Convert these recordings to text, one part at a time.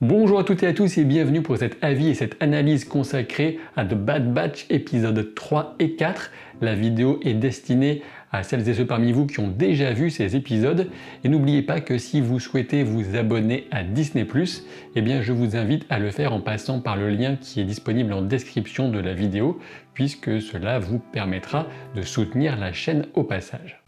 Bonjour à toutes et à tous et bienvenue pour cet avis et cette analyse consacrée à The Bad Batch épisodes 3 et 4. La vidéo est destinée à celles et ceux parmi vous qui ont déjà vu ces épisodes. Et n'oubliez pas que si vous souhaitez vous abonner à Disney+, eh bien je vous invite à le faire en passant par le lien qui est disponible en description de la vidéo, puisque cela vous permettra de soutenir la chaîne au passage.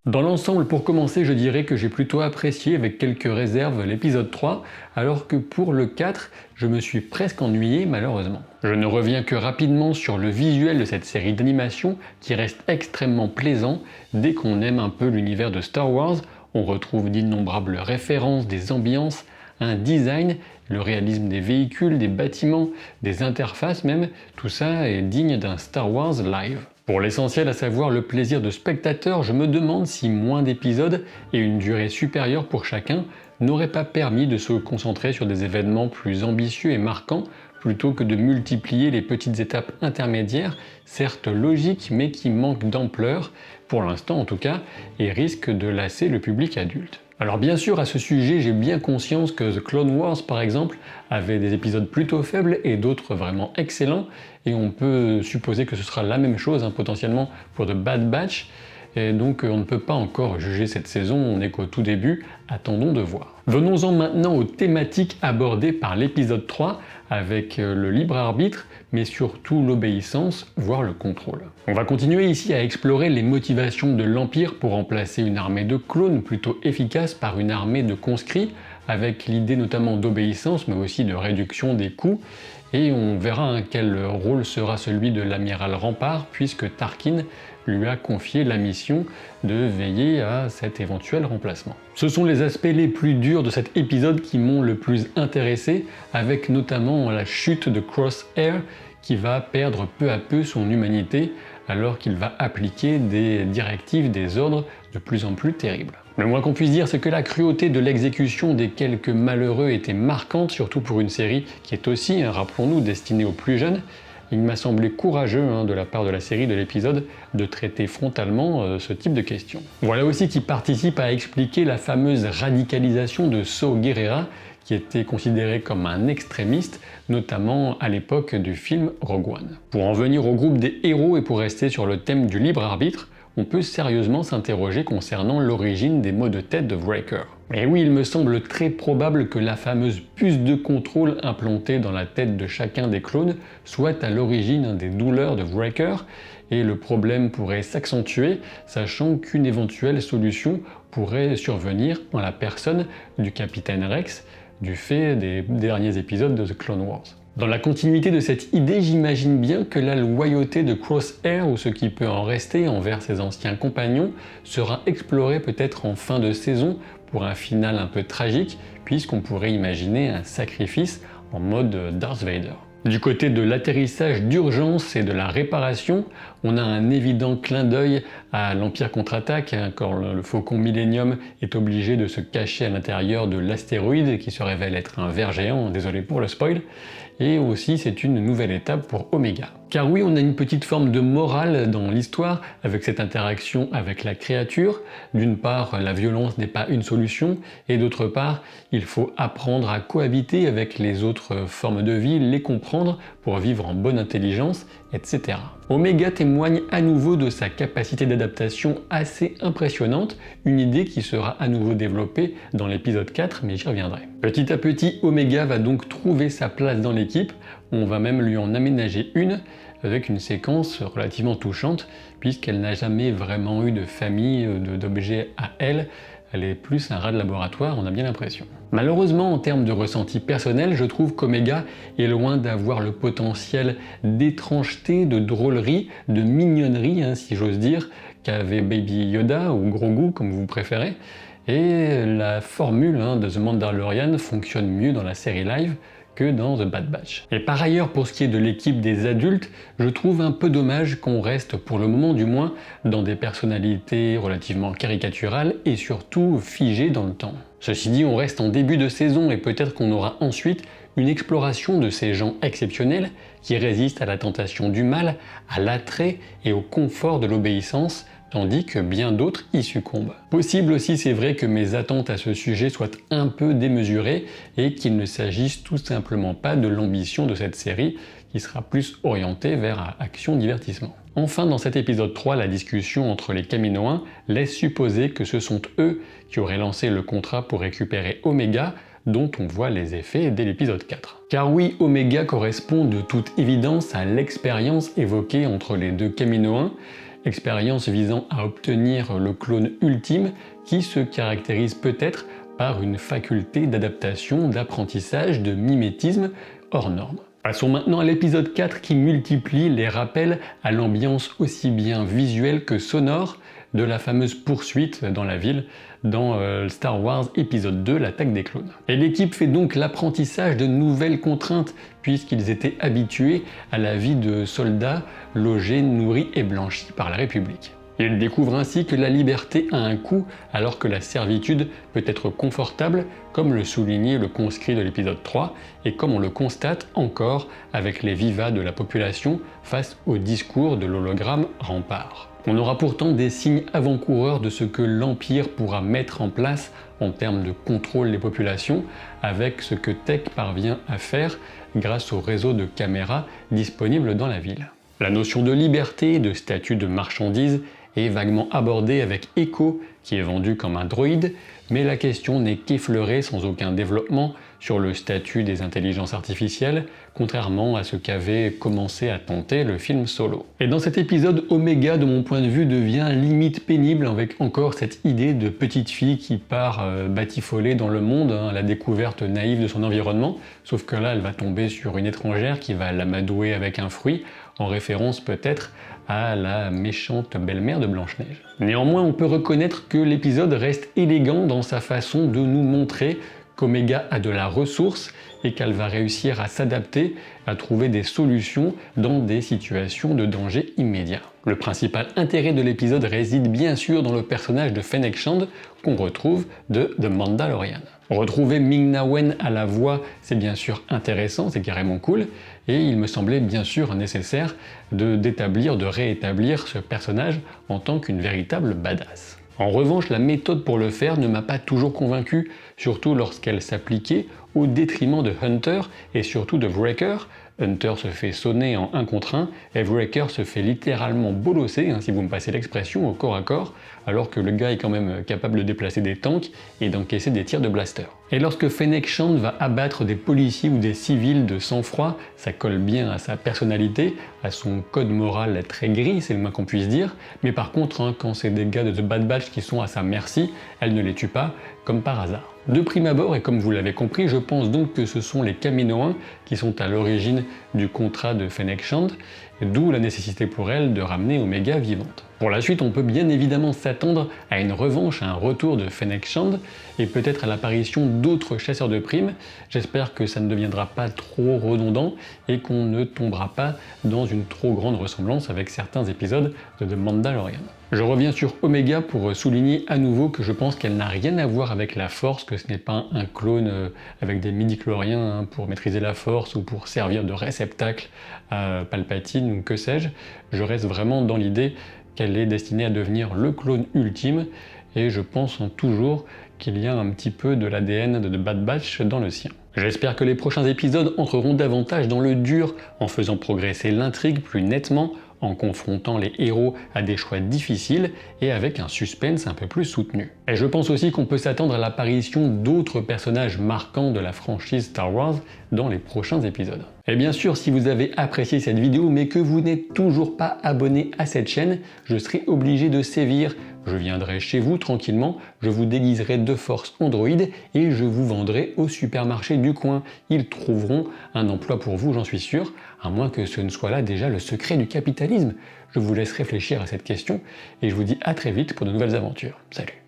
Dans l'ensemble, pour commencer, je dirais que j'ai plutôt apprécié avec quelques réserves l'épisode 3, alors que pour le 4, je me suis presque ennuyé malheureusement. Je ne reviens que rapidement sur le visuel de cette série d'animation qui reste extrêmement plaisant. Dès qu'on aime un peu l'univers de Star Wars, on retrouve d'innombrables références, des ambiances, un design, le réalisme des véhicules, des bâtiments, des interfaces même, tout ça est digne d'un Star Wars live. Pour l'essentiel, à savoir le plaisir de spectateur, je me demande si moins d'épisodes et une durée supérieure pour chacun n'auraient pas permis de se concentrer sur des événements plus ambitieux et marquants plutôt que de multiplier les petites étapes intermédiaires, certes logiques mais qui manquent d'ampleur, pour l'instant en tout cas, et risquent de lasser le public adulte. Alors bien sûr, à ce sujet, j'ai bien conscience que The Clone Wars, par exemple, avait des épisodes plutôt faibles et d'autres vraiment excellents, et on peut supposer que ce sera la même chose potentiellement pour The Bad Batch, et donc on ne peut pas encore juger cette saison, on n'est qu'au tout début, attendons de voir. Venons-en maintenant aux thématiques abordées par l'épisode 3, avec le libre arbitre, mais surtout l'obéissance, voire le contrôle. On va continuer ici à explorer les motivations de l'Empire pour remplacer une armée de clones plutôt efficace par une armée de conscrits, avec l'idée notamment d'obéissance, mais aussi de réduction des coûts, et on verra quel rôle sera celui de l'amiral Rampart, puisque Tarkin lui a confié la mission de veiller à cet éventuel remplacement. Ce sont les aspects les plus durs de cet épisode qui m'ont le plus intéressé, avec notamment la chute de Crosshair, qui va perdre peu à peu son humanité, alors qu'il va appliquer des directives, des ordres de plus en plus terribles. Le moins qu'on puisse dire, c'est que la cruauté de l'exécution des quelques malheureux était marquante, surtout pour une série qui est aussi, rappelons-nous, destinée aux plus jeunes. Il m'a semblé courageux de la part de la série, de l'épisode, de traiter frontalement ce type de questions. Voilà aussi qui participe à expliquer la fameuse radicalisation de Saw Gerrera, qui était considéré comme un extrémiste, notamment à l'époque du film Rogue One. Pour en venir au groupe des héros et pour rester sur le thème du libre arbitre, on peut sérieusement s'interroger concernant l'origine des maux de tête de Wrecker. Et oui, il me semble très probable que la fameuse puce de contrôle implantée dans la tête de chacun des clones soit à l'origine des douleurs de Wrecker, et le problème pourrait s'accentuer, sachant qu'une éventuelle solution pourrait survenir en la personne du capitaine Rex, du fait des derniers épisodes de The Clone Wars. Dans la continuité de cette idée, j'imagine bien que la loyauté de Crosshair, ou ce qui peut en rester envers ses anciens compagnons, sera explorée peut-être en fin de saison pour un final un peu tragique, puisqu'on pourrait imaginer un sacrifice en mode Darth Vader. Du côté de l'atterrissage d'urgence et de la réparation, on a un évident clin d'œil à l'Empire contre-attaque, quand le Faucon Millennium est obligé de se cacher à l'intérieur de l'astéroïde qui se révèle être un ver géant, désolé pour le spoil, et aussi c'est une nouvelle étape pour Omega. Car oui, on a une petite forme de morale dans l'histoire avec cette interaction avec la créature. D'une part, la violence n'est pas une solution, et d'autre part, il faut apprendre à cohabiter avec les autres formes de vie, les comprendre pour vivre en bonne intelligence, etc. Omega témoigne à nouveau de sa capacité d'adaptation assez impressionnante, une idée qui sera à nouveau développée dans l'épisode 4, mais j'y reviendrai. Petit à petit, Omega va donc trouver sa place dans l'équipe, on va même lui en aménager une, avec une séquence relativement touchante, puisqu'elle n'a jamais vraiment eu de famille, d'objets à elle. Elle est plus un rat de laboratoire, on a bien l'impression. Malheureusement, en termes de ressenti personnel, je trouve qu'Omega est loin d'avoir le potentiel d'étrangeté, de drôlerie, de mignonnerie, si j'ose dire, qu'avait Baby Yoda ou Grogu, comme vous préférez. Et la formule de The Mandalorian fonctionne mieux dans la série live que dans The Bad Batch. Et par ailleurs, pour ce qui est de l'équipe des adultes, je trouve un peu dommage qu'on reste, pour le moment du moins, dans des personnalités relativement caricaturales et surtout figées dans le temps. Ceci dit, on reste en début de saison et peut-être qu'on aura ensuite une exploration de ces gens exceptionnels qui résistent à la tentation du mal, à l'attrait et au confort de l'obéissance, tandis que bien d'autres y succombent. Possible aussi, c'est vrai, que mes attentes à ce sujet soient un peu démesurées et qu'il ne s'agisse tout simplement pas de l'ambition de cette série qui sera plus orientée vers action-divertissement. Enfin, dans cet épisode 3, la discussion entre les Kaminoans laisse supposer que ce sont eux qui auraient lancé le contrat pour récupérer Omega, dont on voit les effets dès l'épisode 4. Car oui, Omega correspond de toute évidence à l'expérience évoquée entre les deux Kaminoans, expérience visant à obtenir le clone ultime qui se caractérise peut-être par une faculté d'adaptation, d'apprentissage, de mimétisme hors norme. Passons maintenant à l'épisode 4 qui multiplie les rappels à l'ambiance aussi bien visuelle que sonore de la fameuse poursuite dans la ville dans Star Wars épisode 2, l'attaque des clones. Et l'équipe fait donc l'apprentissage de nouvelles contraintes puisqu'ils étaient habitués à la vie de soldats logés, nourris et blanchis par la République. Ils découvrent ainsi que la liberté a un coût alors que la servitude peut être confortable, comme le soulignait le conscrit de l'épisode 3 et comme on le constate encore avec les vivas de la population face au discours de l'hologramme Rempart. On aura pourtant des signes avant-coureurs de ce que l'Empire pourra mettre en place en termes de contrôle des populations avec ce que Tech parvient à faire grâce au réseau de caméras disponibles dans la ville. La notion de liberté, de statut de marchandise est vaguement abordée avec Echo, qui est vendu comme un droïde, mais la question n'est qu'effleurée sans aucun développement sur le statut des intelligences artificielles, contrairement à ce qu'avait commencé à tenter le film Solo. Et dans cet épisode, Omega, de mon point de vue, devient limite pénible avec encore cette idée de petite fille qui part batifoler dans le monde, à la découverte naïve de son environnement, sauf que là, elle va tomber sur une étrangère qui va l'amadouer avec un fruit, en référence peut-être à la méchante belle-mère de Blanche-Neige. Néanmoins, on peut reconnaître que l'épisode reste élégant dans sa façon de nous montrer qu'Omega a de la ressource et qu'elle va réussir à s'adapter, à trouver des solutions dans des situations de danger immédiat. Le principal intérêt de l'épisode réside bien sûr dans le personnage de Fennec Shand qu'on retrouve de The Mandalorian. Retrouver Ming-Na Wen à la voix, c'est bien sûr intéressant, c'est carrément cool, et il me semblait bien sûr nécessaire de réétablir ce personnage en tant qu'une véritable badass. En revanche, la méthode pour le faire ne m'a pas toujours convaincu, surtout lorsqu'elle s'appliquait au détriment de Hunter et surtout de Wrecker. Hunter se fait sonner en 1 contre 1 et Wrecker se fait littéralement bolosser, si vous me passez l'expression, au corps à corps, alors que le gars est quand même capable de déplacer des tanks et d'encaisser des tirs de blaster. Et lorsque Fennec Shand va abattre des policiers ou des civils de sang-froid, ça colle bien à sa personnalité, à son code moral très gris, c'est le moins qu'on puisse dire, mais par contre, quand c'est des gars de The Bad Batch qui sont à sa merci, elle ne les tue pas, comme par hasard. De prime abord, et comme vous l'avez compris, je pense donc que ce sont les Kaminoans qui sont à l'origine du contrat de Fennec Shand, d'où la nécessité pour elle de ramener Omega vivante. Pour la suite, on peut bien évidemment s'attendre à une revanche, à un retour de Fennec Shand, et peut-être à l'apparition d'autres chasseurs de primes. J'espère que ça ne deviendra pas trop redondant et qu'on ne tombera pas dans une trop grande ressemblance avec certains épisodes de The Mandalorian. Je reviens sur Omega pour souligner à nouveau que je pense qu'elle n'a rien à voir avec la Force, que ce n'est pas un clone avec des midi-chloriens pour maîtriser la Force ou pour servir de réceptacle à Palpatine ou que sais-je. Je reste vraiment dans l'idée qu'elle est destinée à devenir le clone ultime et je pense toujours qu'il y a un petit peu de l'ADN de The Bad Batch dans le sien. J'espère que les prochains épisodes entreront davantage dans le dur en faisant progresser l'intrigue plus nettement, en confrontant les héros à des choix difficiles et avec un suspense un peu plus soutenu. Et je pense aussi qu'on peut s'attendre à l'apparition d'autres personnages marquants de la franchise Star Wars dans les prochains épisodes. Et bien sûr, si vous avez apprécié cette vidéo mais que vous n'êtes toujours pas abonné à cette chaîne, je serai obligé de sévir. Je viendrai chez vous tranquillement, je vous déguiserai de force Android et je vous vendrai au supermarché du coin. Ils trouveront un emploi pour vous, j'en suis sûr, à moins que ce ne soit là déjà le secret du capitalisme. Je vous laisse réfléchir à cette question et je vous dis à très vite pour de nouvelles aventures. Salut!